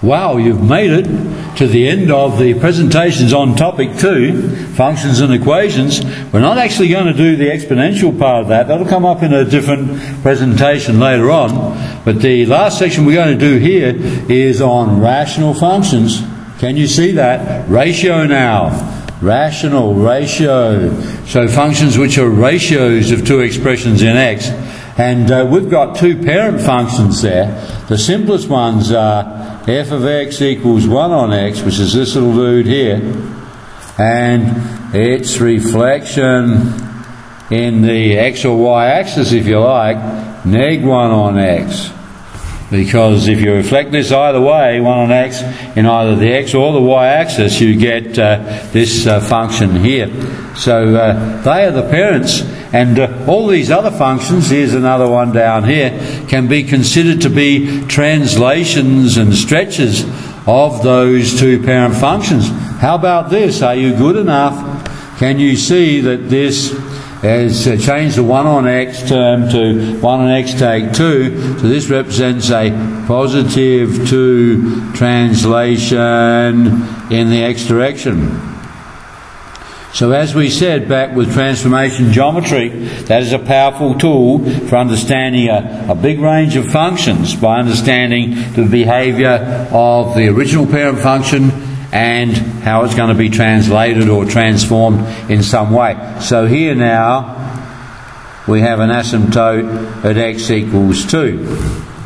Wow, you've made it to the end of the presentations on topic 2, functions and equations. We're not actually going to do the exponential part of that. That'll come up in a different presentation later on. But the last section we're going to do here is on rational functions. Can you see that? Ratio now. Rational, ratio. So functions which are ratios of two expressions in x. And we've got two parent functions there. The simplest ones are f of x equals 1 on x, which is this little dude here, and its reflection in the x or y axis, if you like, neg 1 on x. Because if you reflect this either way, 1 on x, in either the x or the y axis, you get this function here. So they are the parents, and all these other functions, here's another one down here, can be considered to be translations and stretches of those two parent functions. How about this? Are you good enough? Can you see that this has changed the 1 on x term to 1 on x take 2, so this represents a positive 2 translation in the x direction. So as we said back with transformation geometry, that is a powerful tool for understanding a big range of functions by understanding the behaviour of the original parent function and how it's going to be translated or transformed in some way. So here now we have an asymptote at x equals 2.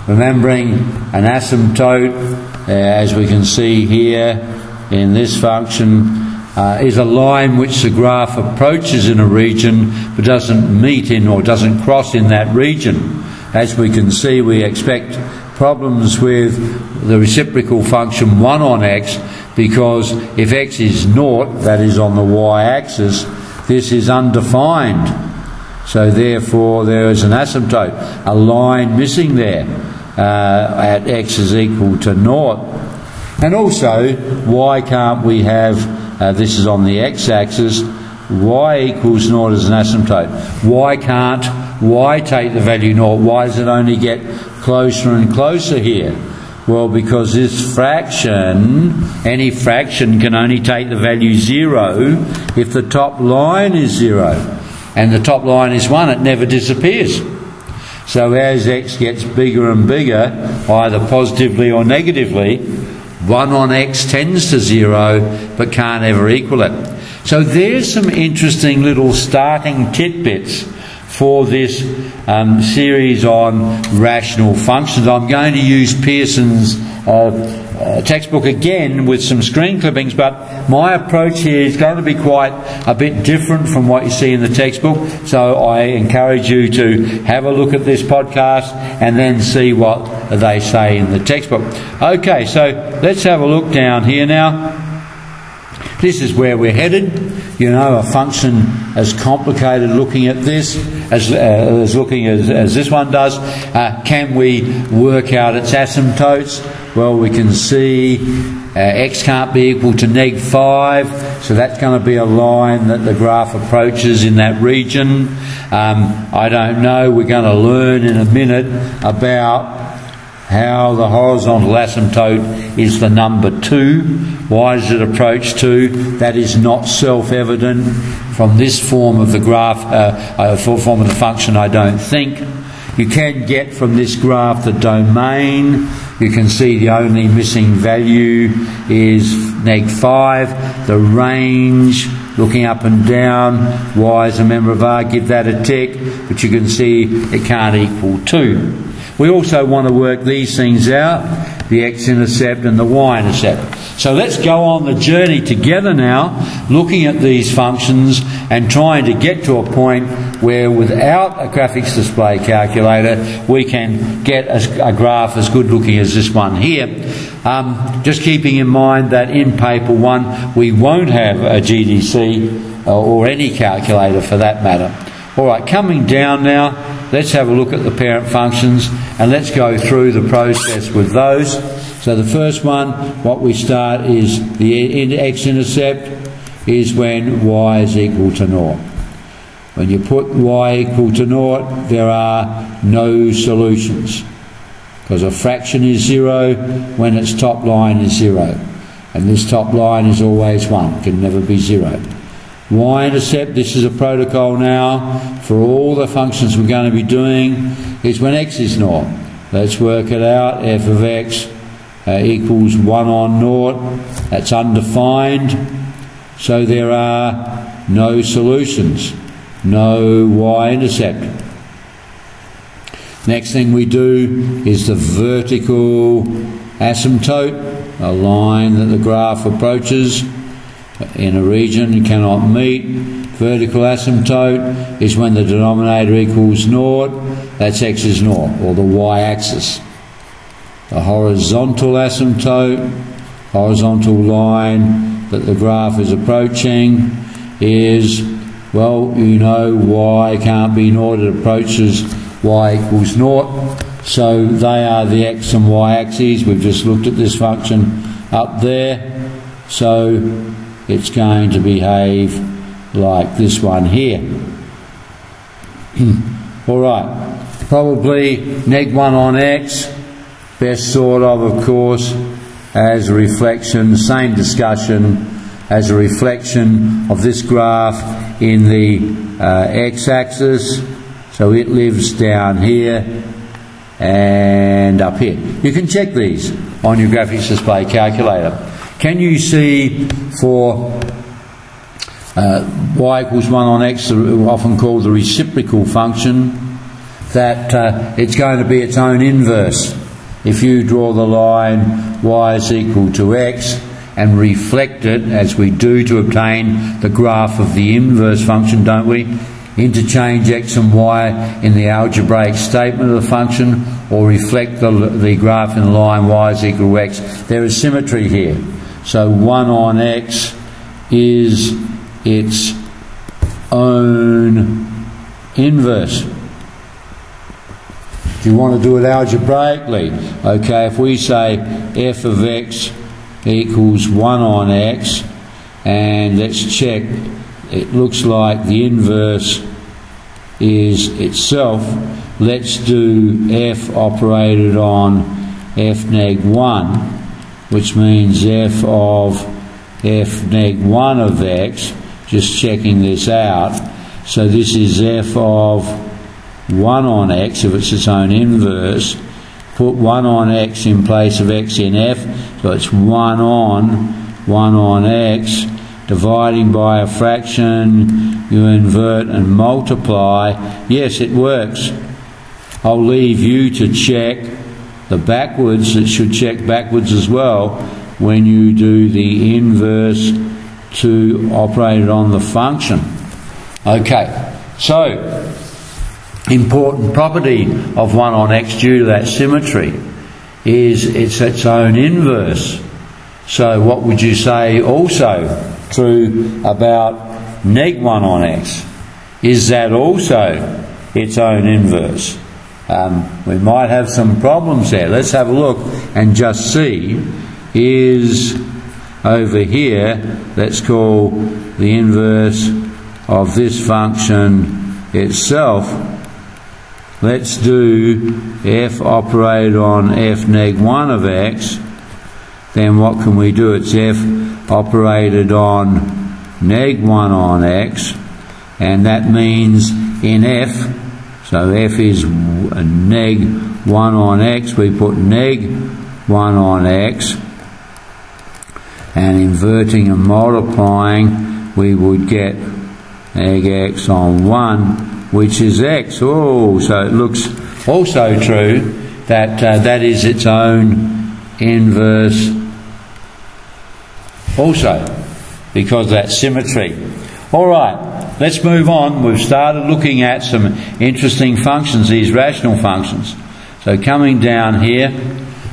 Remembering an asymptote, as we can see here in this function, is a line which the graph approaches in a region but doesn't meet in or doesn't cross in that region. As we can see, we expect problems with the reciprocal function 1 on x, because if x is 0, that is on the y-axis, this is undefined. So therefore there is an asymptote, a line missing there at x is equal to 0. And also, why can't we have, this is on the x-axis, y equals 0 as an asymptote. Why can't y take the value 0? Why does it only get closer and closer here? Well, because this fraction, any fraction, can only take the value 0 if the top line is 0. And the top line is 1, it never disappears. So as x gets bigger and bigger, either positively or negatively, 1 on x tends to 0 but can't ever equal it. So there's some interesting little starting tidbits for this series on rational functions. I'm going to use Pearson's textbook again with some screen clippings, but my approach here is going to be quite a bit different from what you see in the textbook. So I encourage you to have a look at this podcast and then see what they say in the textbook. Okay, so let's have a look down here now. This is where we're headed. You know, a function as complicated looking at this as this one does. Can we work out its asymptotes? Well, we can see x can't be equal to neg 5, so that's going to be a line that the graph approaches in that region. I don't know. We're going to learn in a minute about how the horizontal asymptote is the number 2. Why does it approach 2? That is not self-evident from this form of the graph, form of the function, I don't think. You can get from this graph the domain. You can see the only missing value is neg 5. The range, looking up and down, y is a member of R, give that a tick, but you can see it can't equal 2. We also want to work these things out, the X-Intercept and the Y-Intercept. So let's go on the journey together now, looking at these functions and trying to get to a point where without a graphics display calculator we can get a graph as good looking as this one here. Just keeping in mind that in paper 1 we won't have a GDC or any calculator for that matter. Alright, coming down now, let's have a look at the parent functions and let's go through the process with those. So the first one, what we start is the X-intercept is when y is equal to 0. When you put y equal to 0, there are no solutions. because a fraction is 0 when its top line is 0. And this top line is always 1, can never be 0. Y-intercept, this is a protocol now for all the functions we're going to be doing, is when x is 0. Let's work it out. F of x equals 1 on 0. That's undefined. So there are no solutions, no y-intercept. Next thing we do is the vertical asymptote, a line that the graph approaches in a region you cannot meet. Vertical asymptote is when the denominator equals 0, that's x is 0, or the y-axis. The horizontal asymptote, horizontal line that the graph is approaching, is, well, you know y can't be 0, it approaches y equals 0, so they are the x and y axes. We've just looked at this function up there, so it's going to behave like this one here. Alright, probably neg 1 on x, best thought of course, as a reflection, same discussion, as a reflection of this graph in the x-axis. So it lives down here and up here. You can check these on your graphics display calculator. Can you see for y equals 1 on x, often called the reciprocal function, that it's going to be its own inverse? If you draw the line y is equal to x and reflect it, as we do to obtain the graph of the inverse function, don't we? Interchange x and y in the algebraic statement of the function, or reflect the graph in the line y is equal to x. There is symmetry here. So 1 on x is its own inverse. Do you want to do it algebraically? Okay, if we say f of x equals 1 on x, and let's check, it looks like the inverse is itself. Let's do f operated on f neg 1, which means f of f neg 1 of x, just checking this out. So this is f of 1 on x, if it's its own inverse. Put 1 on x in place of x in f, so it's 1 on x, dividing by a fraction, you invert and multiply. Yes, it works. I'll leave you to check the backwards. It should check backwards as well when you do the inverse to operated on the function. Okay, so important property of 1 on x due to that symmetry is it's its own inverse. So what would you say also true about neg 1 on x? Is that also its own inverse? We might have some problems there. Let's have a look and just see. Is over here, let's call the inverse of this function itself. Let's do f operated on f neg 1 of x. Then what can we do? It's f operated on neg 1 on x, and that means in f, so f is neg 1 on x, we put neg 1 on x, and inverting and multiplying we would get neg x on 1, which is x. Oh, so it looks also true that that is its own inverse also, because of that symmetry. Alright, let's move on. We've started looking at some interesting functions, these rational functions. So coming down here,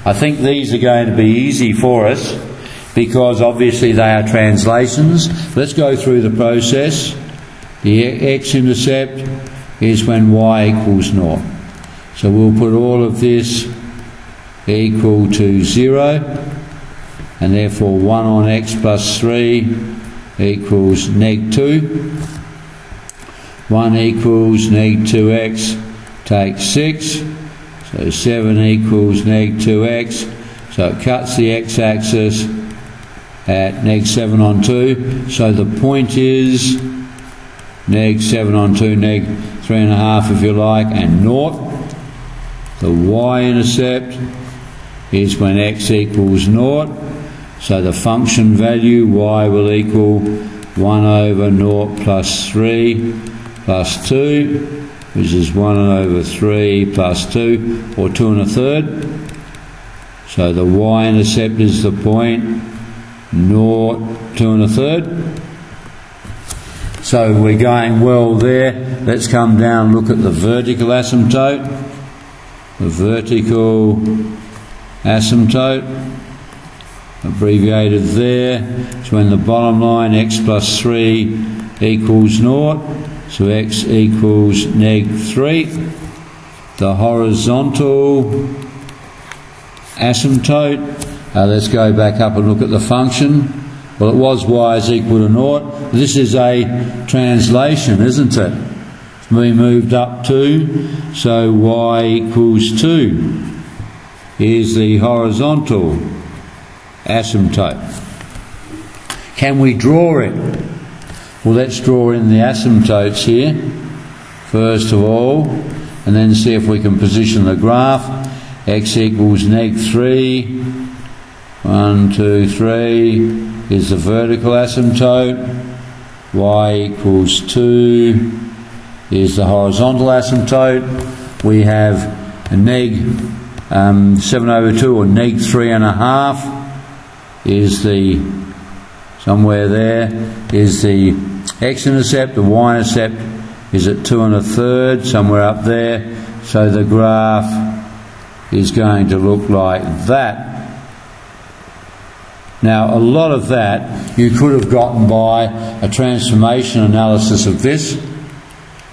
I think these are going to be easy for us because obviously they are translations. Let's go through the process. The X-intercept is when y equals 0. So we'll put all of this equal to 0, and therefore 1 on x plus 3 equals neg 2. 1 equals neg 2x, take 6. So 7 equals neg 2x. So it cuts the x-axis at neg 7 on 2. So the point is neg 7 on 2, neg 3.5 if you like, and 0. The y-intercept is when x equals 0. So the function value y will equal 1 over 0 plus 3 plus 2, which is 1 over 3 plus 2, or 2 1/3. So the y-intercept is the point 0, 2 1/3. So we're going well there. Let's come down and look at the vertical asymptote. The vertical asymptote, abbreviated there. So when the bottom line x plus 3 equals 0, so x equals neg 3. The horizontal asymptote, let's go back up and look at the function. Well, it was y is equal to 0. This is a translation, isn't it? We moved up 2, so y equals 2 is the horizontal asymptote. Can we draw it? Well, let's draw in the asymptotes here, first of all, and then see if we can position the graph. X equals neg 3, 1, 2, 3 is the vertical asymptote. Y equals 2 is the horizontal asymptote. We have a neg 7 over 2, or neg 3.5 is the, somewhere there, is the x-intercept. The y-intercept is at 2 1/3, somewhere up there. So the graph is going to look like that. Now, a lot of that you could have gotten by a transformation analysis of this,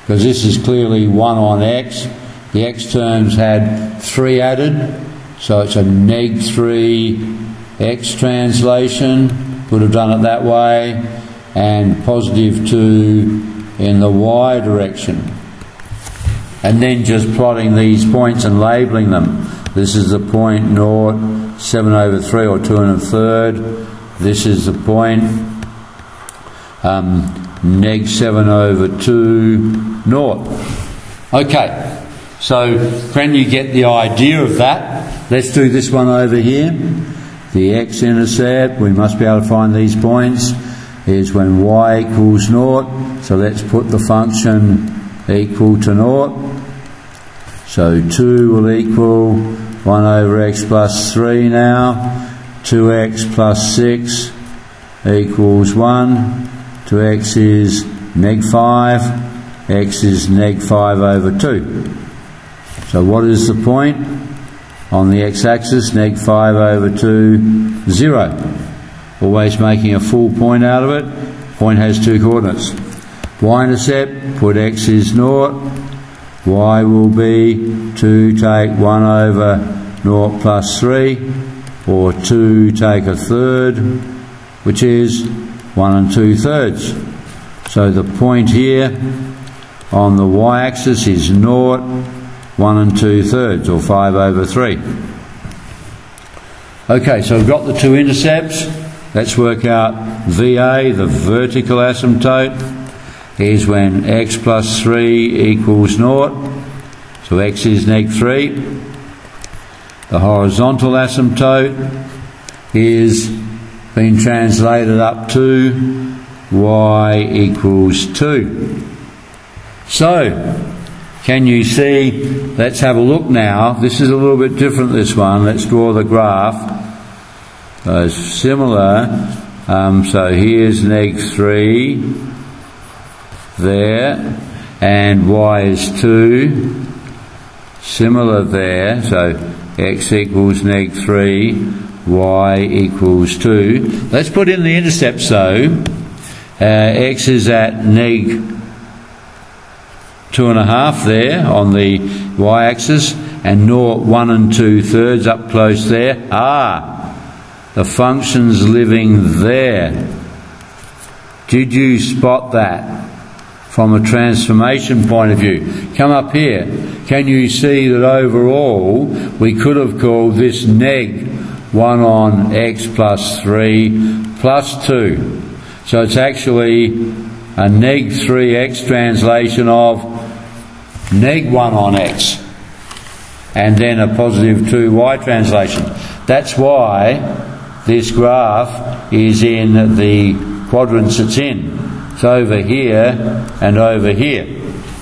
because this is clearly 1 on x. The x terms had 3 added, so it's a neg 3 x translation. Would have done it that way, and positive 2 in the y direction. And then just plotting these points and labelling them. This is the point 0, 7 over 3, or 2 1/3. This is the point neg 7 over 2, 0. Okay, so can you get the idea of that? Let's do this one over here. The x-intercept, we must be able to find these points, is when y equals 0. So let's put the function equal to 0. So 2 will equal 1 over x plus 3 now. 2x plus 6 equals 1. 2x is neg 5. X is neg 5 over 2. So what is the point? On the x-axis, neg 5 over 2, 0. Always making a full point out of it. Point has 2 coordinates. Y-intercept, put x is 0. Y will be 2 take 1 over 0 plus 3, or 2 take 1/3, which is 1 2/3. So the point here on the y-axis is 0, 1 2/3, or 5 over 3. Okay, so we've got the 2 intercepts. Let's work out VA, the vertical asymptote, is when x plus 3 equals 0. So x is neg 3. The horizontal asymptote is being translated up to y equals 2. So, can you see? Let's have a look now. This is a little bit different, this one. Let's draw the graph. So similar. So here's neg 3 there, and y is 2. Similar there. So x equals neg 3, y equals 2. Let's put in the intercepts though. X is at neg 2.5 there on the y-axis, and 0, 1 2/3 up close there. The function's living there. Did you spot that? from a transformation point of view. Come up here. Can you see that overall we could have called this neg 1 on x plus 3 plus 2. So it's actually a neg 3x translation of neg 1 on x, and then a positive 2y translation. That's why this graph is in the quadrants it's in. It's over here and over here.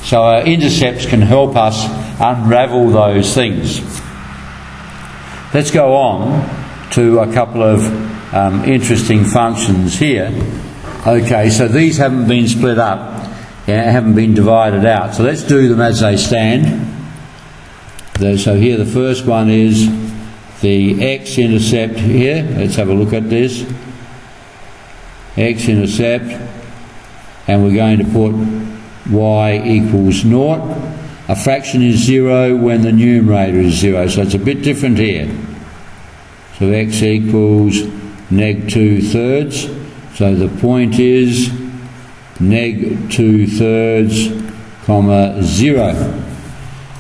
So our intercepts can help us unravel those things. Let's go on to a couple of interesting functions here. Okay, so these haven't been split up, haven't been divided out. So let's do them as they stand. So here the first one is the X-Intercept here. Let's have a look at this. X-Intercept, and we're going to put y equals 0. A fraction is 0 when the numerator is 0, so it's a bit different here. So x equals neg 2/3. So the point is neg 2/3, comma 0.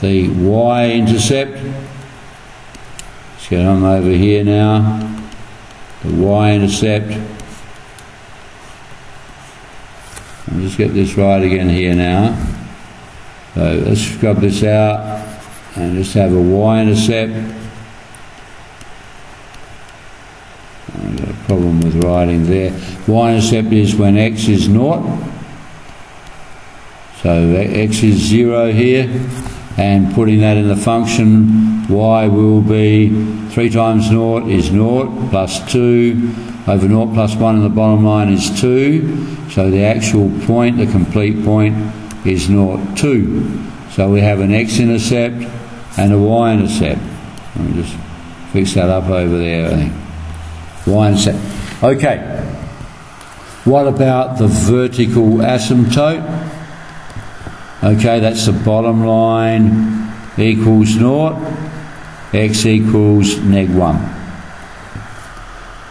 The y-intercept, let's get on over here now. The y-intercept, I'll just get this right again here now. So let's scrub this out and just have a y-intercept. I've got a problem with writing there. Y-intercept is when x is 0. So x is 0 here, and putting that in the function, y will be 3 times 0 is 0 plus 2 over 0 plus 1 in the bottom line is 2. So the actual point, the complete point, is 0, 2. So we have an x-intercept and a y-intercept. Let me just fix that up over there, I think. Y-intercept. Okay. What about the vertical asymptote? Okay, that's the bottom line equals 0, x equals neg 1.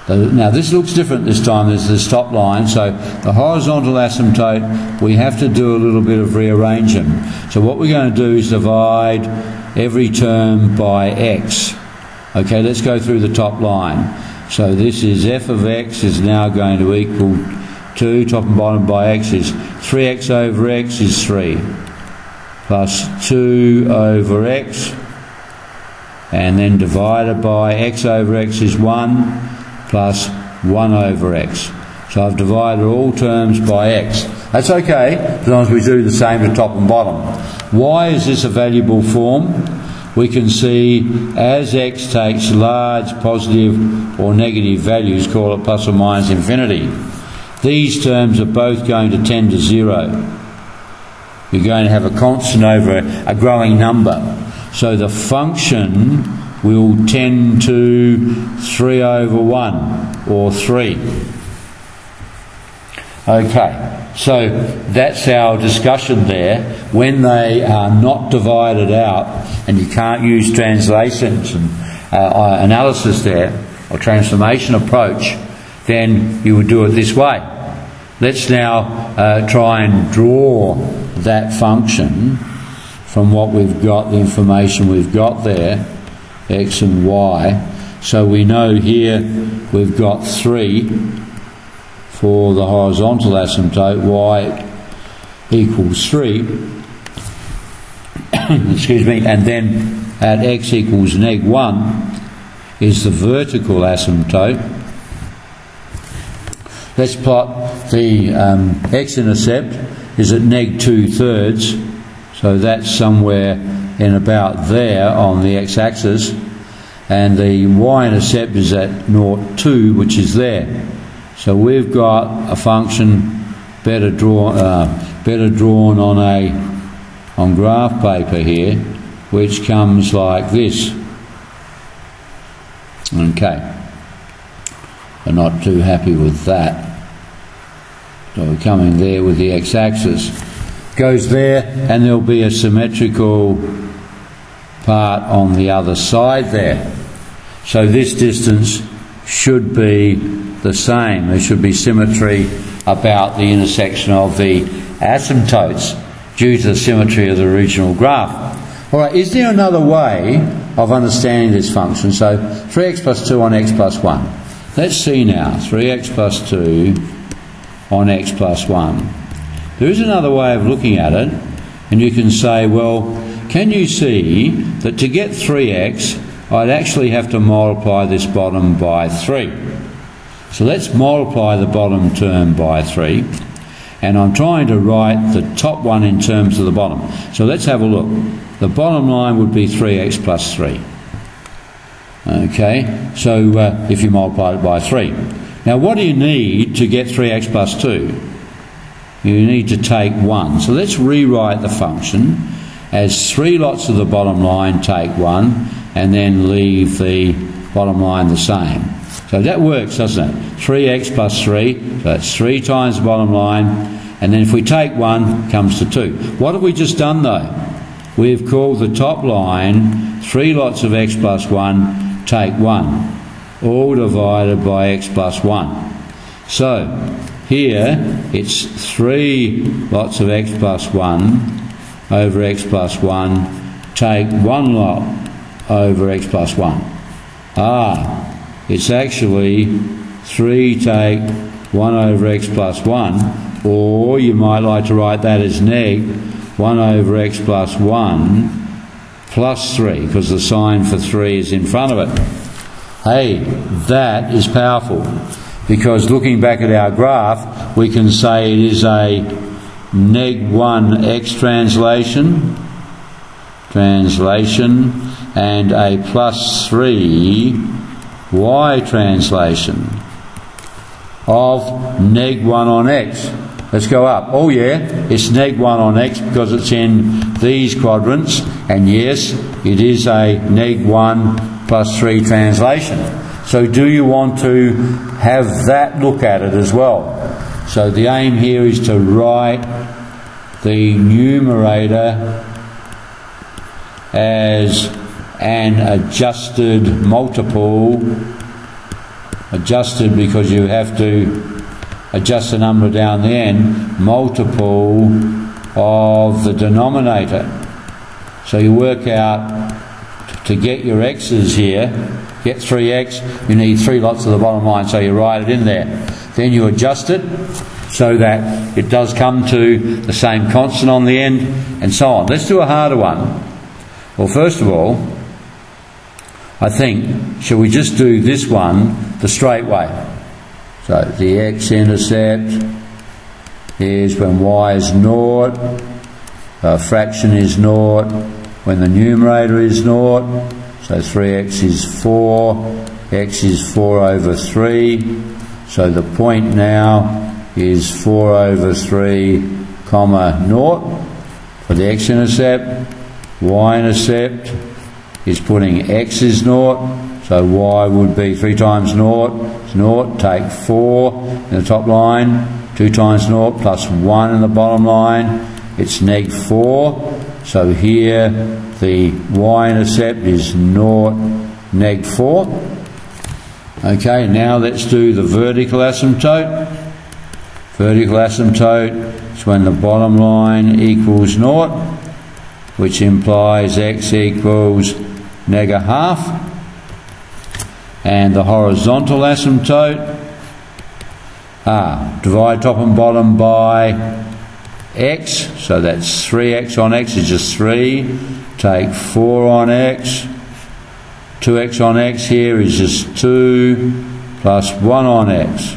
Now this looks different this time. There's this top line. So the horizontal asymptote, we have to do a little bit of rearranging. So what we're going to do is divide every term by x. Okay, let's go through the top line. So this is f of x is now going to equal 2, top and bottom by x is 3x over x is 3, plus 2 over x, and then divided by x over x is 1, plus 1 over x. So I've divided all terms by x. That's okay, as long as we do the same to top and bottom. Why is this a valuable form? We can see as x takes large positive or negative values, call it plus or minus infinity, these terms are both going to tend to 0. You're going to have a constant over a growing number. So the function will tend to 3 over 1, or 3. Okay, so that's our discussion there. When they are not divided out, and you can't use translations and analysis there, or transformation approach, then you would do it this way. Let's now try and draw that function from what we've got, the information we've got there, x and y. So we know here we've got 3 for the horizontal asymptote, y equals 3, excuse me, and then at x equals neg 1 is the vertical asymptote. Let's plot the x-intercept is at neg 2/3, so that's somewhere in about there on the x-axis, and the y-intercept is at 0,2, which is there. So we've got a function better drawn on graph paper here, which comes like this. Okay, we're not too happy with that. So we're coming there with the x-axis. Goes there, and there'll be a symmetrical part on the other side there. So this distance should be the same. There should be symmetry about the intersection of the asymptotes due to the symmetry of the original graph. All right, is there another way of understanding this function? So 3x plus 2 on x plus 1. Let's see now. 3x plus 2 on x plus 1. There is another way of looking at it, and you can say, well, can you see that to get 3x, I'd actually have to multiply this bottom by 3. So let's multiply the bottom term by 3. And I'm trying to write the top one in terms of the bottom. So let's have a look. The bottom line would be 3x plus 3. Okay, so if you multiply it by 3. Now what do you need to get 3x plus 2? You need to take 1. So let's rewrite the function as 3 lots of the bottom line, take 1, and then leave the bottom line the same. So that works, doesn't it? 3x plus 3, so that's 3 times the bottom line, and then if we take 1, it comes to 2. What have we just done though? We've called the top line 3 lots of x plus 1, take 1, all divided by x plus 1. So here it's 3 lots of x plus 1 over x plus 1, take 1 lot over x plus 1. It's actually 3 take 1 over x plus 1, or you might like to write that as neg 1 over x plus 1 plus 3, because the sign for 3 is in front of it. Hey, that is powerful, because looking back at our graph, we can say it is a neg 1 x translation, and a plus 3 y translation of neg 1 on x. Let's go up. Oh yeah, it's neg 1 on x because it's in these quadrants, and yes, it is a neg 1 plus 3 translation. So do you want to have that look at it as well? So the aim here is to write the numerator as an adjusted multiple, adjusted because you have to adjust the number down the end, multiple of the denominator. So you work out, to get your x's here, get 3x, you need 3 lots of the bottom line, so you write it in there. Then you adjust it so that it does come to the same constant on the end, and so on. Let's do a harder one. Well, first of all, I think, shall we just do this one the straight way? So the x-intercept is when y is 0, a fraction is 0, when the numerator is 0, so 3x is 4, x is 4 over 3, so the point now is 4 over 3, comma 0 for the x-intercept. Y-intercept is putting x is 0, so y would be 3 times 0 is 0, take 4 in the top line, 2 times 0 plus 1 in the bottom line, it's neg 4, so here the y-intercept is 0, neg 4. Okay, now let's do the vertical asymptote. Vertical asymptote is when the bottom line equals 0, which implies x equals neg a half. And the horizontal asymptote, divide top and bottom by x, so that's 3x on x is just 3, take 4 on x, 2x on x here is just 2, plus 1 on x.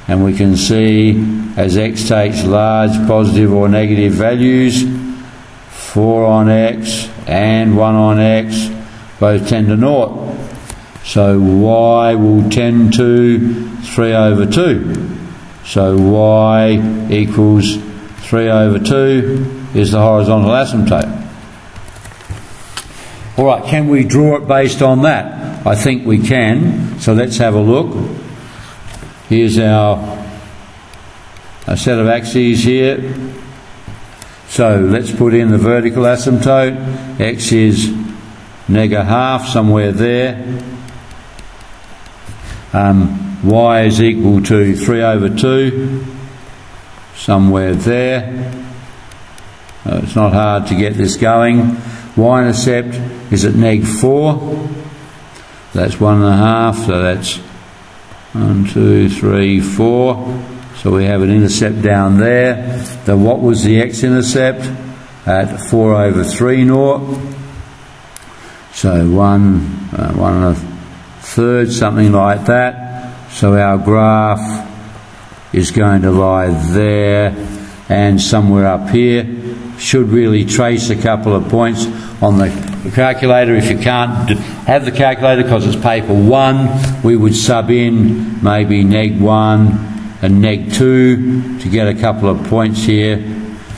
And we can see as x takes large positive or negative values, 4 on x and 1 on x both tend to 0. So y will tend to 3 over 2. So y equals 3 over 2 is the horizontal asymptote. Alright, can we draw it based on that? I think we can. So let's have a look. Here's our set of axes here. So let's put in the vertical asymptote. X is neg a half, somewhere there. y is equal to 3 over 2, somewhere there. It's not hard to get this going. Y-intercept is at -4. That's 1.5, so that's 1, 2, 3, 4. So we have an intercept down there. Then what was the x-intercept? At 4 over 3 naught. So 1.1/3, something like that. So our graph is going to lie there and somewhere up here. Should really trace a couple of points on the calculator. If you can't have the calculator because it's paper 1, we would sub in maybe -1 and -2 to get a couple of points here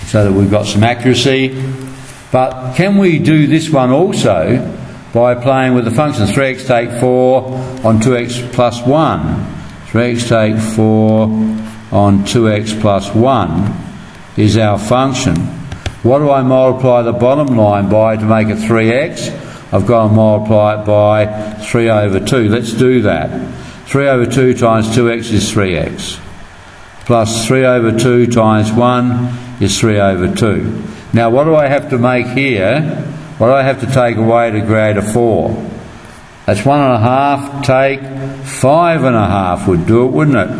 so that we've got some accuracy. But can we do this one also by playing with the functions? 3x take 4 on 2x plus 1. 3x take 4 on 2x plus 1 is our function. What do I multiply the bottom line by to make it 3x? I've got to multiply it by 3 over 2. Let's do that. 3 over 2 times 2x is 3x. Plus 3 over 2 times 1 is 3 over 2. Now what do I have to make here? What do I have to take away to create a 4? That's 1.5 take 5.5 would do it, wouldn't it?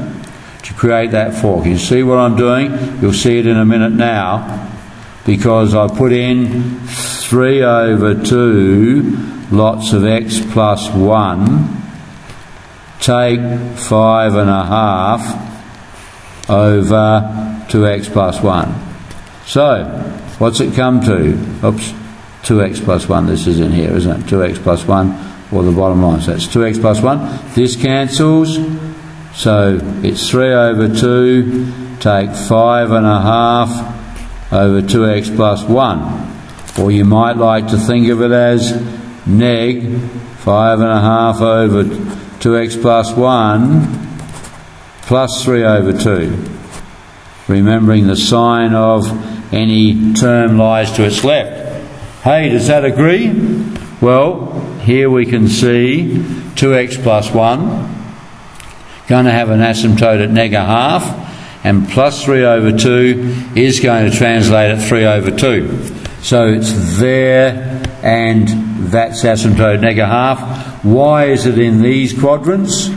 To create that 4. Can you see what I'm doing? You'll see it in a minute now, because I put in 3 over 2 lots of x plus 1 take 5.5 over 2x plus 1. So what's it come to? Oops, 2x plus 1, this is in here, isn't it? 2x plus 1, or the bottom line, so that's 2x plus 1. This cancels, so it's 3 over 2 take 5.5 over 2x plus 1. Or you might like to think of it as neg 5.5 over 2x plus 1 plus 3 over 2. Remembering the sign of any term lies to its left. Hey, does that agree? Well, here we can see 2x plus 1 going to have an asymptote at neg.5, and plus 3 over 2 is going to translate at 3 over 2. So it's there, and that's asymptote neg.5. Why is it in these quadrants?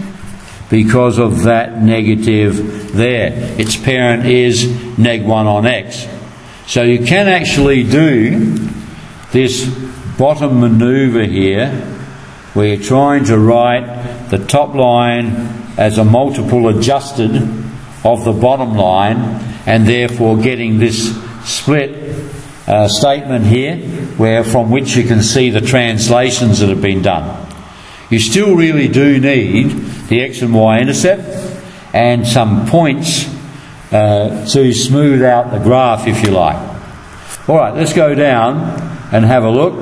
Because of that negative there. Its parent is neg1 on x. So you can actually do this bottom manoeuvre here, where you're trying to write the top line as a multiple adjusted of the bottom line, and therefore getting this split statement here, where from which you can see the translations that have been done. You still really do need the x and y intercept and some points to smooth out the graph, if you like. Alright, let's go down and have a look,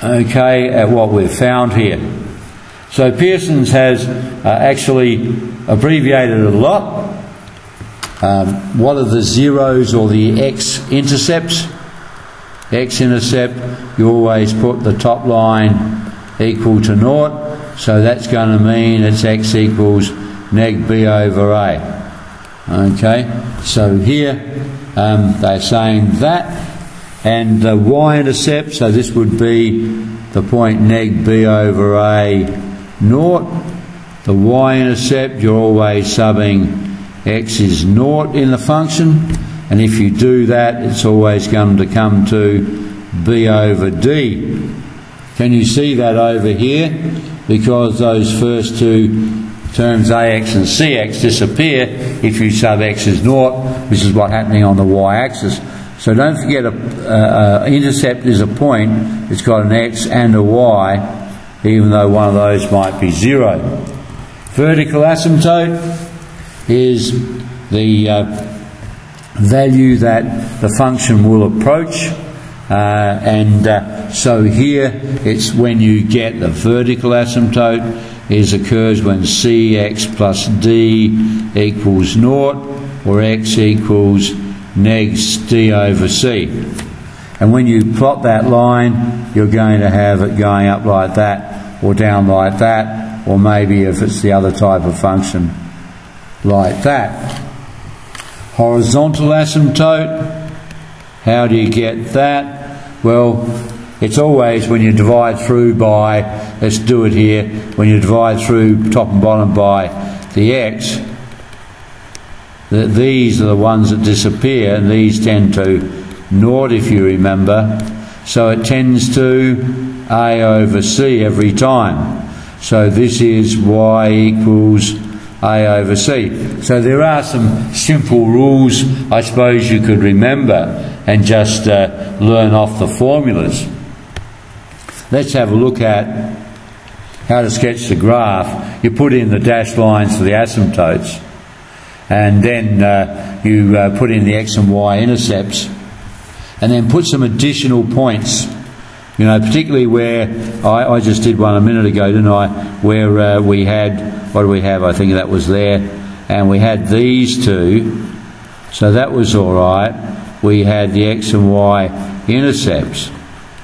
okay, at what we've found here. So Pearson's has actually abbreviated it a lot. What are the zeros or the x-intercepts? X-intercept, you always put the top line equal to naught, so that's going to mean it's x equals neg b over a. Okay, so here they're saying that, and the y-intercept, so this would be the point neg b over a naught. The y-intercept, you're always subbing x is naught in the function, and if you do that, it's always going to come to b over d. Can you see that over here? Because those first two terms ax and cx disappear if you sub x as naught, which is what's happening on the y-axis. So don't forget, intercept is a point. It's got an x and a y, even though one of those might be 0. Vertical asymptote is the value that the function will approach, so here it's when you get the vertical asymptote occurs when cx plus d equals naught, or x equals neg d over c. And when you plot that line, you're going to have it going up like that or down like that, or maybe if it's the other type of function, like that. Horizontal asymptote, how do you get that? Well, it's always when you divide through by, let's do it here, when you divide through top and bottom by the x, these are the ones that disappear, and these tend to naught, if you remember. So it tends to a over c every time. So this is y equals a over c. So there are some simple rules I suppose you could remember and just learn off the formulas. Let's have a look at how to sketch the graph. You put in the dashed lines for the asymptotes, and then you put in the x and y intercepts, and then put some additional points, you know, particularly where I just did one a minute ago, didn't I, where we had, what do we have, I think that was there, and we had these two, so that was alright. We had the x and y intercepts,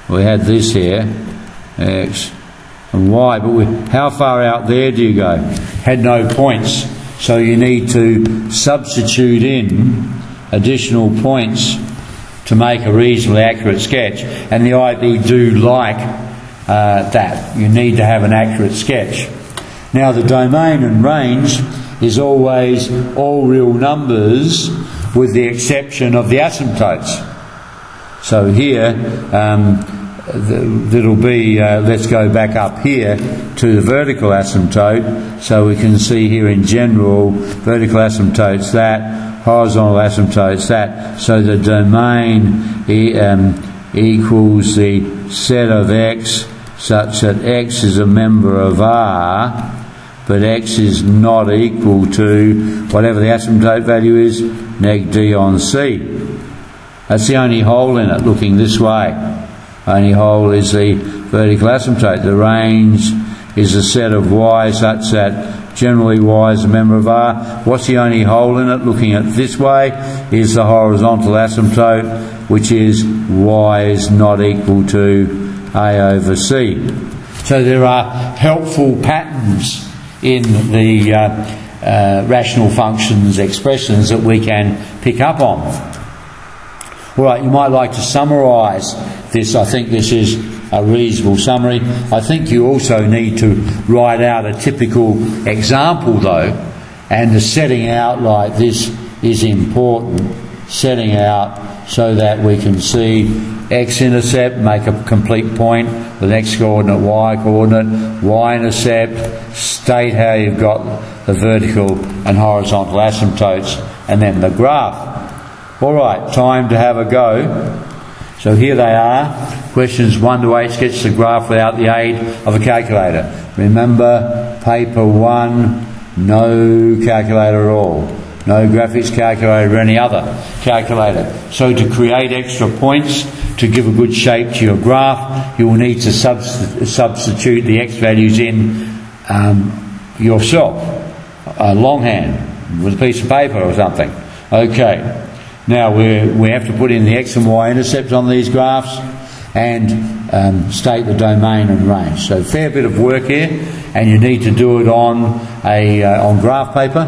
we had this here, x and y, but how far out there do you go? Had no points, so you need to substitute in additional points to make a reasonably accurate sketch, and the IB do like that. You need to have an accurate sketch. Now the domain and range is always all real numbers with the exception of the asymptotes. So here that'll be, let's go back up here to the vertical asymptote, so we can see here in general, vertical asymptote's that, horizontal asymptote's that, so the domain equals the set of x such that x is a member of R, but x is not equal to whatever the asymptote value is, neg d on c. That's the only hole in it, looking this way. Only hole is the vertical asymptote. The range is a set of y such that generally y is a member of R. What's the only hole in it, looking at this way, is the horizontal asymptote, which is y is not equal to a over c. So there are helpful patterns in the rational functions expressions that we can pick up on. All right, you might like to summarise this. I think this is a reasonable summary. I think you also need to write out a typical example though, and the setting out like this is important. Setting out so that we can see X-intercept, make a complete point with an X-coordinate, Y-coordinate, Y-intercept, state how you've got the vertical and horizontal asymptotes, and then the graph. All right, time to have a go. So here they are. Questions 1 to 8, sketch the graph without the aid of a calculator. Remember, paper 1, no calculator at all. No graphics calculator or any other calculator. So to create extra points, to give a good shape to your graph, you will need to substitute the x values in yourself. Longhand, with a piece of paper or something. Okay. Now we have to put in the x and y intercepts on these graphs and state the domain and range. So a fair bit of work here, and you need to do it on graph paper,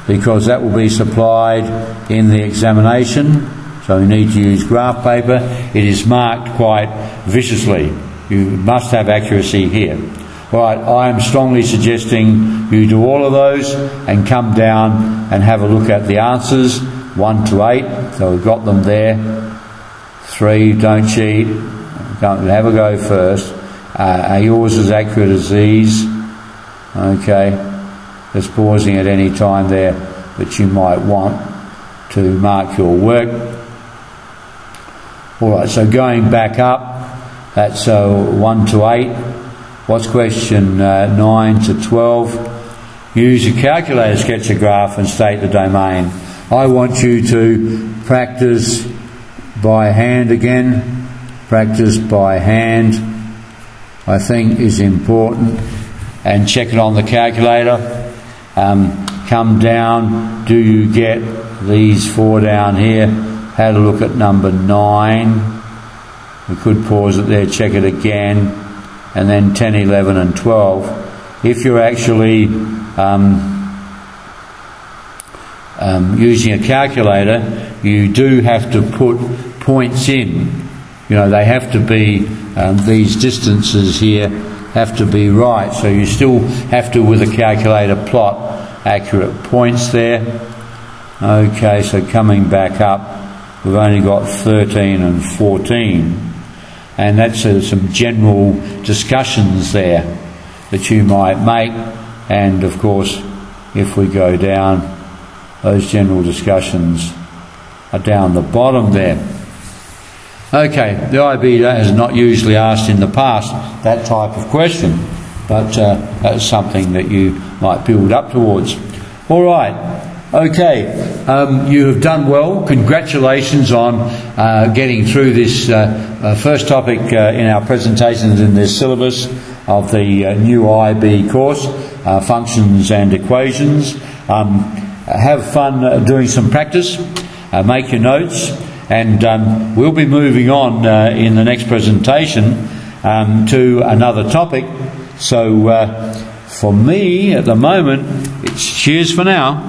because that will be supplied in the examination. So you need to use graph paper. It is marked quite viciously. You must have accuracy here. All right, I am strongly suggesting you do all of those and come down and have a look at the answers. 1 to 8, so we've got them there. 3, don't cheat. Have a go first. Are yours as accurate as these? Okay. Just pausing at any time there that you might want to mark your work. Alright, so going back up, that's 1 to 8. What's question 9 to 12? Use your calculator to sketch a graph and state the domain. I want you to practice by hand again. Practice by hand, I think, is important. And check it on the calculator. Come down. Do you get these 4 down here? Had a look at number 9. We could pause it there, check it again. and then 10, 11 and 12. If you're actually using a calculator, you do have to put points in. You know, they have to be, these distances here have to be right, so you still have to, with a calculator, plot accurate points there. Okay, so coming back up, we've only got 13 and 14, and that's some general discussions there that you might make, and of course if we go down, those general discussions are down the bottom there. Okay, the IB has not usually asked in the past that type of question, but that's something that you might build up towards. All right, okay, you have done well. Congratulations on getting through this first topic in our presentations in this syllabus of the new IB course, Functions and Equations. Have fun doing some practice, make your notes, and we'll be moving on in the next presentation to another topic. So for me at the moment, it's cheers for now.